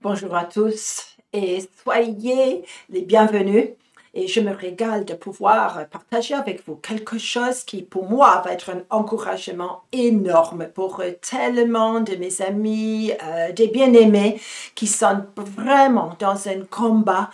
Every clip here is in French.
Bonjour à tous et soyez les bienvenus. Et je me régale de pouvoir partager avec vous quelque chose qui, pour moi, va être un encouragement énorme pour tellement de mes amis, des bien-aimés qui sont vraiment dans un combat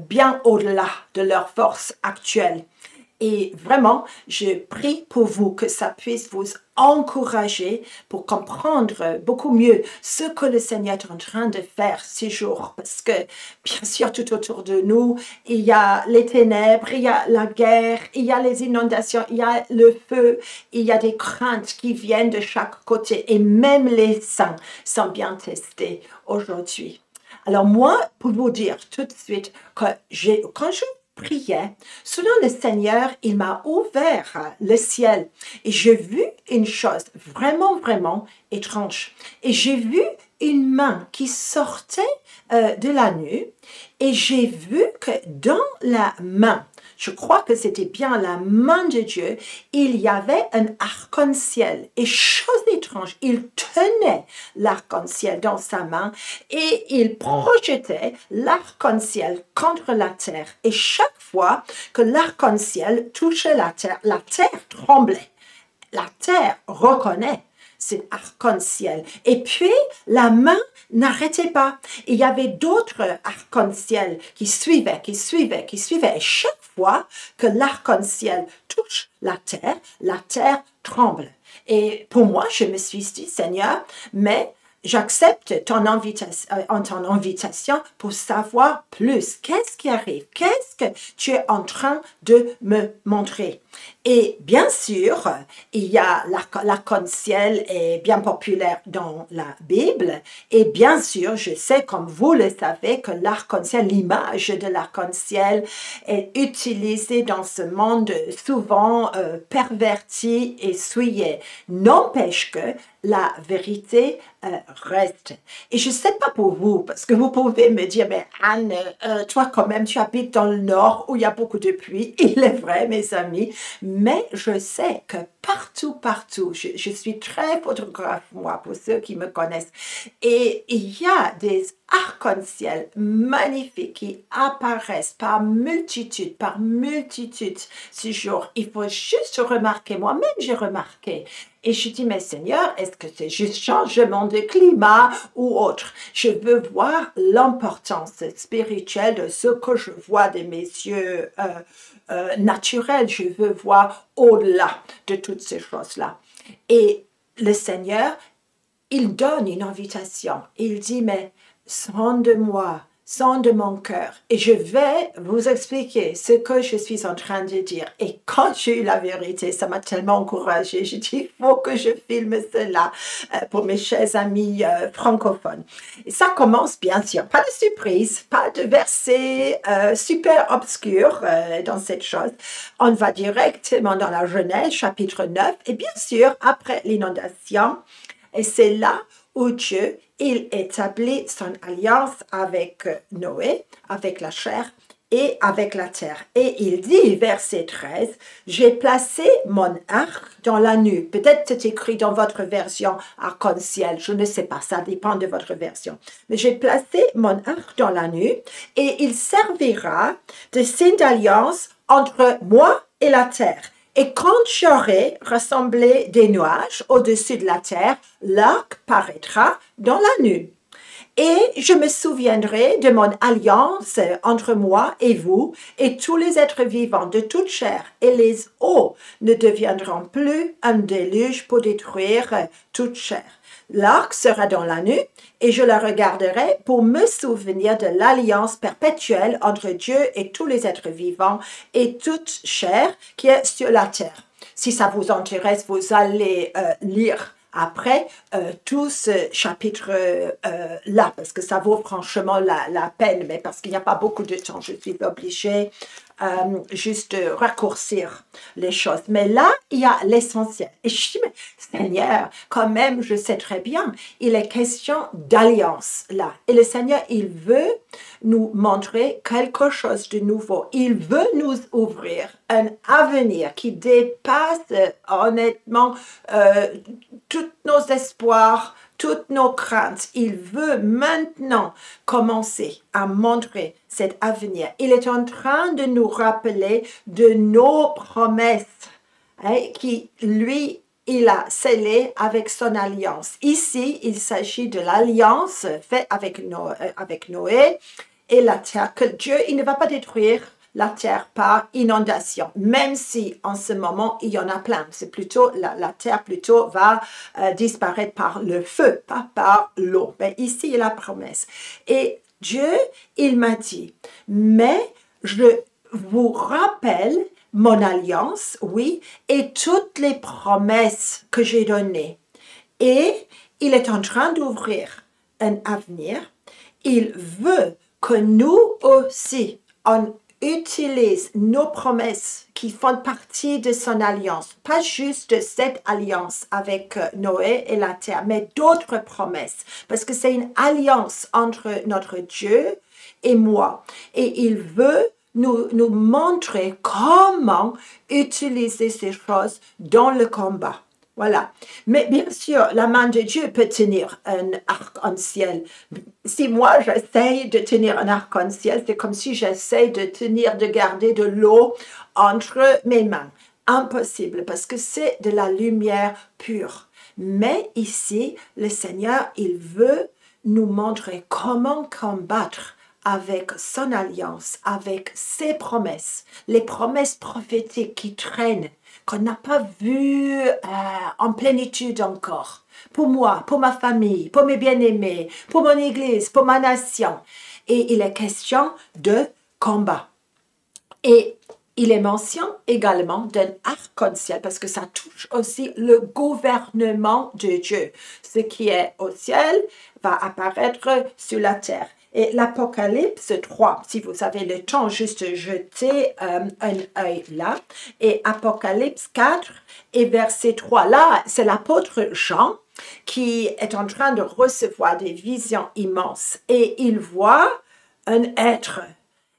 bien au-delà de leur force actuelle. Et vraiment, je prie pour vous que ça puisse vous encourager pour comprendre beaucoup mieux ce que le Seigneur est en train de faire ces jours. Parce que, bien sûr, tout autour de nous, il y a les ténèbres, il y a la guerre, il y a les inondations, il y a le feu, il y a des craintes qui viennent de chaque côté. Et même les saints sont bien testés aujourd'hui. Alors moi, pour vous dire tout de suite que quand je priais, soudain le Seigneur, il m'a ouvert le ciel et j'ai vu une chose vraiment étrange. Et j'ai vu une main qui sortait de la nuit et j'ai vu que dans la main, je crois que c'était bien la main de Dieu, il y avait un arc-en-ciel. Et chose étrange, il tenait l'arc-en-ciel dans sa main et il projetait l'arc-en-ciel contre la terre. Et chaque fois que l'arc-en-ciel touchait la terre tremblait. La terre reconnaît cet arc-en-ciel. Et puis, la main n'arrêtait pas. Il y avait d'autres arc-en-ciel qui suivaient. Et chaque fois que l'arc-en-ciel touche la terre tremble. Et pour moi, je me suis dit, Seigneur, mais j'accepte ton invitation pour savoir plus. Qu'est-ce qui arrive? Qu'est-ce que tu es en train de me montrer? Et bien sûr, il y a l'arc-en-ciel est bien populaire dans la Bible. Et bien sûr, je sais, comme vous le savez, que l'arc-en-ciel, l'image de l'arc-en-ciel est utilisée dans ce monde souvent perverti et souillé. N'empêche que la vérité reste. Et je ne sais pas pour vous, parce que vous pouvez me dire, mais Anne, toi quand même, tu habites dans le nord où il y a beaucoup de pluie. Il est vrai, mes amis, mais je sais que partout, je suis très photographe, moi, pour ceux qui me connaissent, et il y a des arc-en-ciel magnifiques qui apparaissent par multitude ce jour. Il faut juste remarquer, moi-même j'ai remarqué. Et je dis, mais Seigneur, est-ce que c'est juste changement de climat ou autre? Je veux voir l'importance spirituelle de ce que je vois de mes yeux naturels. Je veux voir au-delà de toutes ces choses-là. Et le Seigneur, il donne une invitation. Il dit, mais sonde-moi, sonde mon cœur, et je vais vous expliquer ce que je suis en train de dire. Et quand j'ai eu la vérité, ça m'a tellement encouragée. J'ai dit, il faut que je filme cela pour mes chers amis francophones. Et ça commence, bien sûr, pas de surprise, pas de verset super obscur dans cette chose. On va directement dans la Genèse, chapitre 9, et bien sûr, après l'inondation, et c'est là où Dieu, il établit son alliance avec Noé, avec la chair et avec la terre. Et il dit, verset 13, « J'ai placé mon arc dans la nuit. » Peut-être c'est écrit dans votre version arc-en-ciel, je ne sais pas, ça dépend de votre version. Mais j'ai placé mon arc dans la nuit et il servira de signe d'alliance entre moi et la terre. Et quand j'aurai rassemblé des nuages au-dessus de la terre, l'arc paraîtra dans la nuit. Et je me souviendrai de mon alliance entre moi et vous et tous les êtres vivants de toute chair. Et les eaux ne deviendront plus un déluge pour détruire toute chair. L'arc sera dans la nuit et je la regarderai pour me souvenir de l'alliance perpétuelle entre Dieu et tous les êtres vivants et toute chair qui est sur la terre. Si ça vous intéresse, vous allez lire après tout ce chapitre-là, parce que ça vaut franchement la peine, mais parce qu'il n'y a pas beaucoup de temps, je suis obligée juste raccourcir les choses. Mais là, il y a l'essentiel. Et je dis, mais Seigneur, quand même, je sais très bien, il est question d'alliance là. Et le Seigneur, il veut nous montrer quelque chose de nouveau. Il veut nous ouvrir un avenir qui dépasse honnêtement tous nos espoirs, toutes nos craintes. Il veut maintenant commencer à montrer cet avenir. Il est en train de nous rappeler de nos promesses, hein, qui, lui, il a scellé avec son alliance. Ici, il s'agit de l'alliance faite avec Noé et la terre, que Dieu, il ne va pas détruire la terre par inondation, même si en ce moment, il y en a plein. C'est plutôt, la terre plutôt va disparaître par le feu, pas par l'eau. Mais ici, il y a la promesse. Et Dieu, il m'a dit, mais je vous rappelle mon alliance, oui, et toutes les promesses que j'ai données. Et il est en train d'ouvrir un avenir. Il veut que nous aussi, on utilise nos promesses qui font partie de son alliance, pas juste cette alliance avec Noé et la terre, mais d'autres promesses, parce que c'est une alliance entre notre Dieu et moi. Et il veut nous montrer comment utiliser ces choses dans le combat. Voilà. Mais bien sûr, la main de Dieu peut tenir un arc-en-ciel. Si moi, j'essaye de tenir un arc-en-ciel, c'est comme si j'essaye de garder de l'eau entre mes mains. Impossible, parce que c'est de la lumière pure. Mais ici, le Seigneur, il veut nous montrer comment combattre avec son alliance, avec ses promesses, les promesses prophétiques qui traînent, qu'on n'a pas vues en plénitude encore. Pour moi, pour ma famille, pour mes bien-aimés, pour mon Église, pour ma nation. Et il est question de combat. Et il est mention également d'un arc-en-ciel, parce que ça touche aussi le gouvernement de Dieu. Ce qui est au ciel va apparaître sur la terre. Et l'Apocalypse 3, si vous avez le temps, juste jeter un œil là. Et Apocalypse 4 et verset 3, là, c'est l'apôtre Jean qui est en train de recevoir des visions immenses. Et il voit un être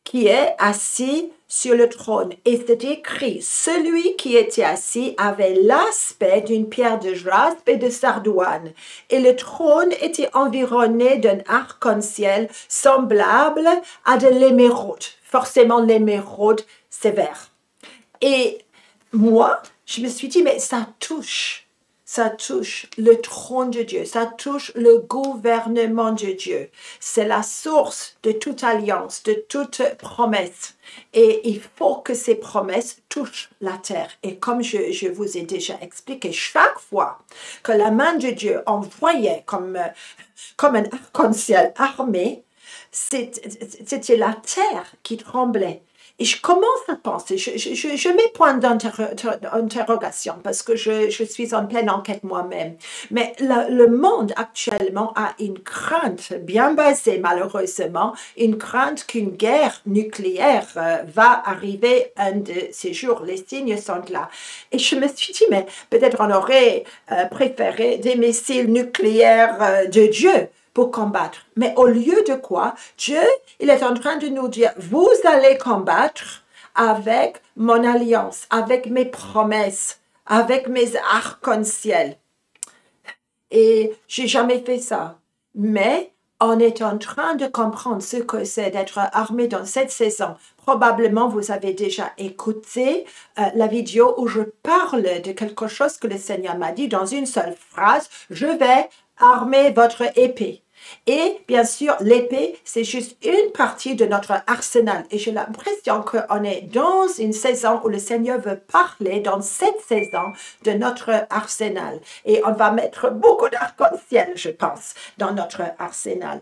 qui est assis sur le trône. Et c'est écrit, celui qui était assis avait l'aspect d'une pierre de jaspe et de sardoine. Et le trône était environné d'un arc-en-ciel semblable à de l'émeraude. Forcément, l'émeraude, c'est vert. Et moi, je me suis dit, mais ça touche le trône de Dieu, ça touche le gouvernement de Dieu. C'est la source de toute alliance, de toute promesse. Et il faut que ces promesses touchent la terre. Et comme je vous ai déjà expliqué, chaque fois que la main de Dieu envoyait comme un arc-en-ciel armé, c'était la terre qui tremblait. Et je commence à penser, je mets point d'interrogation parce que je suis en pleine enquête moi-même. Mais le monde actuellement a une crainte bien basée, malheureusement, une crainte qu'une guerre nucléaire va arriver un de ces jours. Les signes sont là. Et je me suis dit, mais peut-être on aurait préféré des missiles nucléaires de Dieu pour combattre. Mais au lieu de quoi, Dieu, il est en train de nous dire, vous allez combattre avec mon alliance, avec mes promesses, avec mes arcs-en-ciel. Et j'ai jamais fait ça. Mais on est en train de comprendre ce que c'est d'être armé dans cette saison. Probablement, vous avez déjà écouté la vidéo où je parle de quelque chose que le Seigneur m'a dit dans une seule phrase. Je vais armer votre épée. Et bien sûr, l'épée, c'est juste une partie de notre arsenal. Et j'ai l'impression qu'on est dans une saison où le Seigneur veut parler dans cette saison de notre arsenal. Et on va mettre beaucoup d'arc-en-ciel, je pense, dans notre arsenal.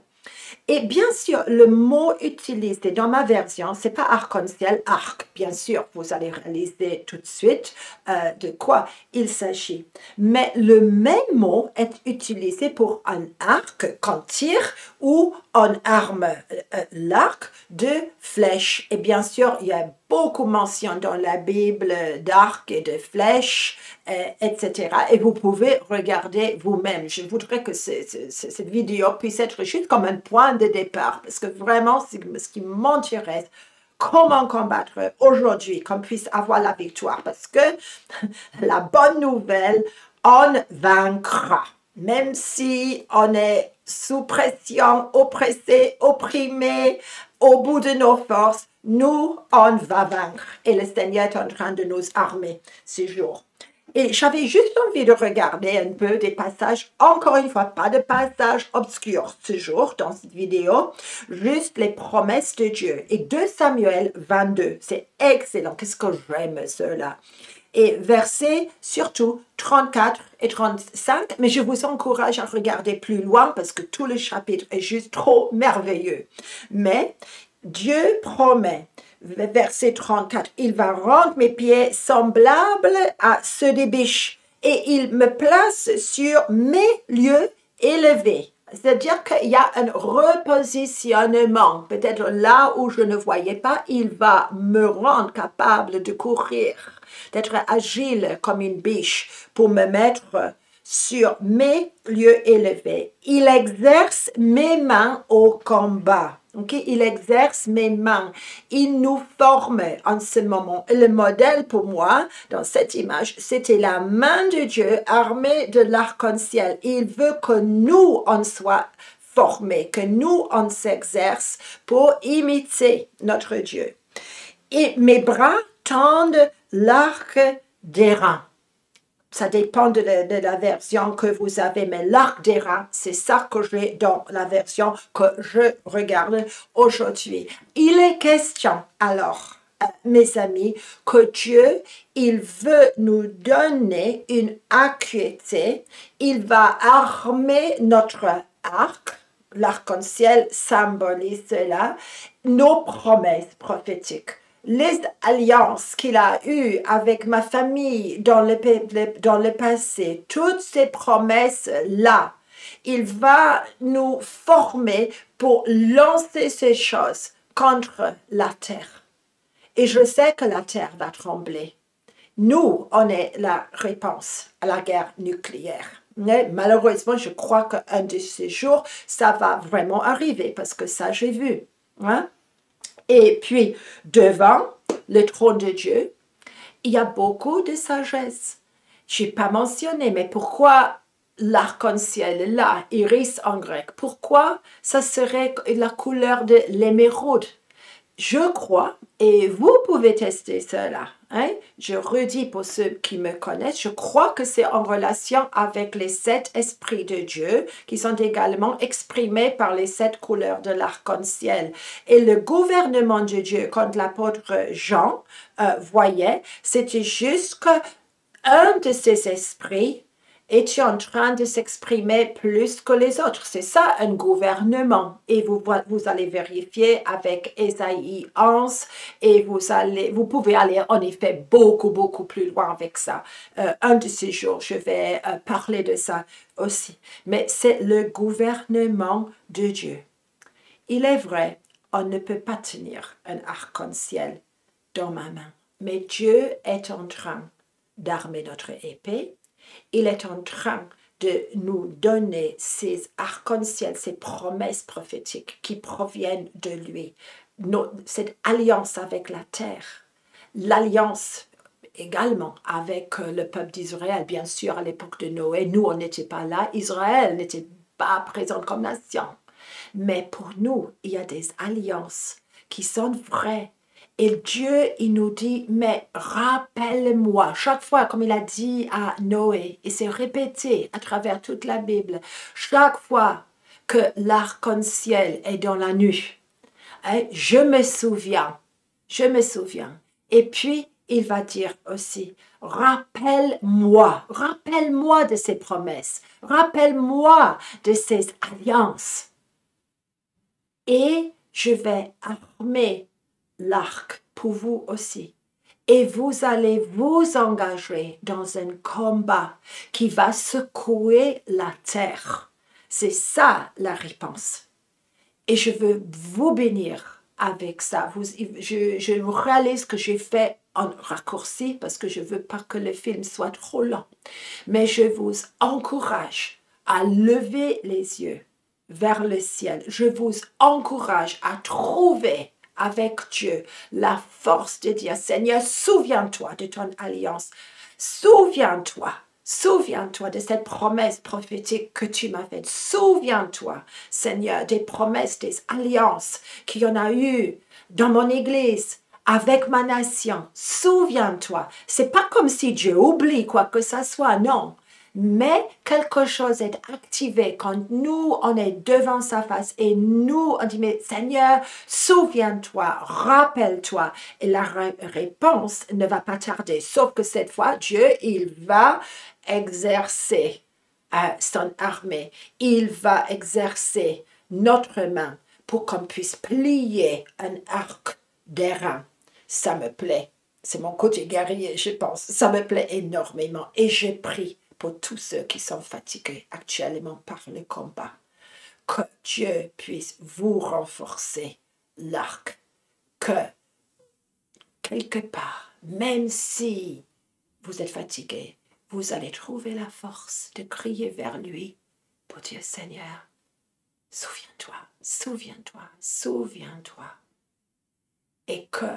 Et bien sûr, le mot utilisé dans ma version, c'est pas arc-en-ciel, arc. Bien sûr, vous allez réaliser tout de suite de quoi il s'agit. Mais le même mot est utilisé pour un arc qu'on tire ou on arme l'arc de flèches. Et bien sûr, il y a beaucoup de mentions dans la Bible d'arc et de flèches, etc. Et vous pouvez regarder vous-même. Je voudrais que cette vidéo puisse être juste comme un point de départ, parce que vraiment, c'est ce qui m'intéresse. Comment combattre aujourd'hui, qu'on puisse avoir la victoire, parce que la bonne nouvelle, on vaincra. même si on est sous pression, oppressé, opprimé, au bout de nos forces, nous, on va vaincre. Et le Seigneur est en train de nous armer ce jour. Et j'avais juste envie de regarder un peu des passages, encore une fois, pas de passages obscurs ce jour dans cette vidéo, juste les promesses de Dieu. Et 2 Samuel 22, c'est excellent, qu'est-ce que j'aime cela. Et versets surtout 34 et 35, mais je vous encourage à regarder plus loin parce que tout le chapitre est juste trop merveilleux. Mais Dieu promet, verset 34, « Il va rendre mes pieds semblables à ceux des biches et il me place sur mes lieux élevés. » C'est-à-dire qu'il y a un repositionnement. Peut-être là où je ne voyais pas, il va me rendre capable de courir, d'être agile comme une biche pour me mettre sur mes lieux élevés. Il exerce mes mains au combat. Okay? Il exerce mes mains. Il nous forme en ce moment. Le modèle pour moi, dans cette image, c'était la main de Dieu armée de l'arc-en-ciel. Il veut que nous, on soit formés, que nous, on s'exerce pour imiter notre Dieu. Et mes bras tendent l'arc d'airain. Ça dépend de la version que vous avez, mais l'arc d'airain, c'est ça que j'ai dans la version que je regarde aujourd'hui. Il est question, alors, mes amis, que Dieu, il veut nous donner une acuité. Il va armer notre arc. L'arc-en-ciel symbolise cela, nos promesses prophétiques. Les alliances qu'il a eues avec ma famille dans le passé, toutes ces promesses-là, il va nous former pour lancer ces choses contre la terre. Et je sais que la terre va trembler. Nous, on est la réponse à la guerre nucléaire. Mais malheureusement, je crois qu'un de ces jours, ça va vraiment arriver parce que ça, j'ai vu. Hein? Et puis, devant le trône de Dieu, il y a beaucoup de sagesse. Je n'ai pas mentionné, mais pourquoi l'arc-en-ciel est là, iris en grec? Pourquoi ça serait la couleur de l'émeraude? Je crois, et vous pouvez tester cela, hein? Je redis pour ceux qui me connaissent, je crois que c'est en relation avec les 7 esprits de Dieu qui sont également exprimés par les 7 couleurs de l'arc-en-ciel. Et le gouvernement de Dieu, quand l'apôtre Jean voyait, c'était juste qu'un de ces esprits était en train de s'exprimer plus que les autres. C'est ça un gouvernement. Et vous allez vérifier avec Ésaïe 11 et vous pouvez aller en effet beaucoup plus loin avec ça. Un de ces jours, je vais parler de ça aussi. Mais c'est le gouvernement de Dieu. Il est vrai, on ne peut pas tenir un arc-en-ciel dans ma main. Mais Dieu est en train d'armer notre épée. Il est en train de nous donner ces arcs-en-ciel, ces promesses prophétiques qui proviennent de lui. Cette alliance avec la terre, l'alliance également avec le peuple d'Israël, bien sûr à l'époque de Noé. Nous, on n'était pas là. Israël n'était pas présent comme nation. Mais pour nous, il y a des alliances qui sont vraies. Et Dieu, il nous dit, mais rappelle-moi, chaque fois, comme il a dit à Noé, et c'est répété à travers toute la Bible, chaque fois que l'arc-en-ciel est dans la nuit, hein, je me souviens. Et puis, il va dire aussi, rappelle-moi de ces promesses, rappelle-moi de ces alliances. Et je vais armer l'arc pour vous aussi. Et vous allez vous engager dans un combat qui va secouer la terre. C'est ça la réponse. Et je veux vous bénir avec ça. Je réalise que j'ai fait en raccourci parce que je ne veux pas que le film soit trop long. Mais je vous encourage à lever les yeux vers le ciel. Je vous encourage à trouver avec Dieu la force de dire, Seigneur, souviens-toi de ton alliance. Souviens-toi Souviens-toi de cette promesse prophétique que tu m'as faite. Souviens-toi, Seigneur, des promesses, des alliances qu'il y en a eu dans mon église, avec ma nation. Souviens-toi. C'est pas comme si Dieu oublie quoi que ce soit, non. Mais quelque chose est activé quand nous, on est devant sa face et nous, on dit, mais Seigneur, souviens-toi, rappelle-toi. Et la réponse ne va pas tarder. Sauf que cette fois, Dieu, il va exercer son armée. Il va exercer notre main pour qu'on puisse plier un arc d'airain. Ça me plaît. C'est mon côté guerrier, je pense. Ça me plaît énormément. Et je prie pour tous ceux qui sont fatigués actuellement par le combat. Que Dieu puisse vous renforcer l'arc. Que, quelque part, même si vous êtes fatigué, vous allez trouver la force de crier vers lui pour dire, Seigneur, souviens-toi, souviens-toi, souviens-toi. Et que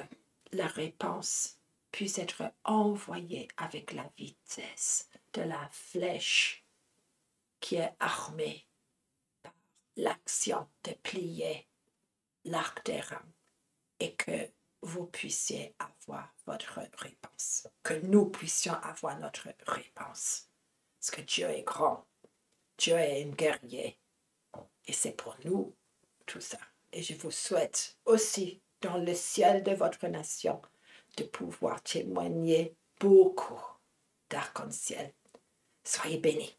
la réponse puisse être envoyée avec la vitesse de la flèche qui est armée par l'action de plier l'arc d'airain et que vous puissiez avoir votre réponse, que nous puissions avoir notre réponse. Parce que Dieu est grand, Dieu est un guerrier et c'est pour nous tout ça. Et je vous souhaite aussi dans le ciel de votre nation de pouvoir témoigner beaucoup d'arc-en-ciel. Soyez bénis.